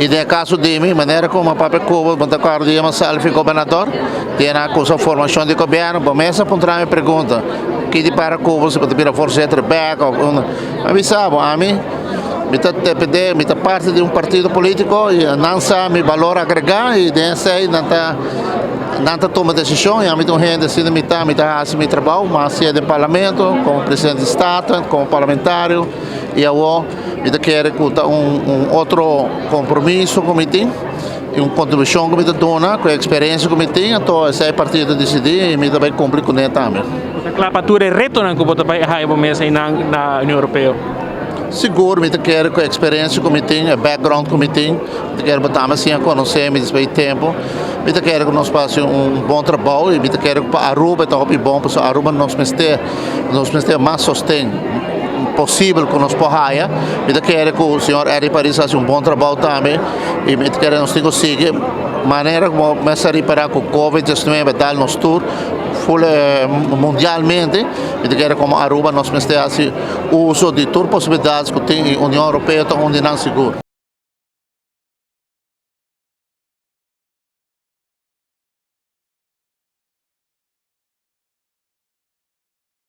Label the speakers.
Speaker 1: E no caso de mim, maneira como o papel Cuba, quando eu dia uma selfie governador, tem a coisa formação de governo, começa a perguntar me pergunta, que de para Cuba se pode vir a força de back ou mas sabe, a mim me tá parte de um partido político e não sabe me valor agregar e dessa aí não toma decisão e a mim tem gente assim me tá assim me trabalho, mas se é de parlamento, como presidente de estado, como parlamentário e eu me quero outro compromisso que me tem e uma contribuição que me dona com a experiência que me tem, então esse é partido decidir e me também cumprir com ele também.
Speaker 2: A clapatura é reto não que você vai raiva mesmo na União Europeia.
Speaker 1: Seguro, me quero com a experiência que me tem, a background que me tem, me quero botar assim a conhecer, me despedir tempo, me quero que nós façamos bom trabalho e me quero que a Aruba está bom, porque a Aruba nos mester mais sustém possível que nós possamos, me quero que o senhor Eri Paris faça bom trabalho também e me quero que nós temos que seguir maneira como começar a reparar com o Covid-19 dar nos tour mundialmente, e quero como a Aruba nós temos uso de todas as possibilidades que tem a União Europeia onde não seguro.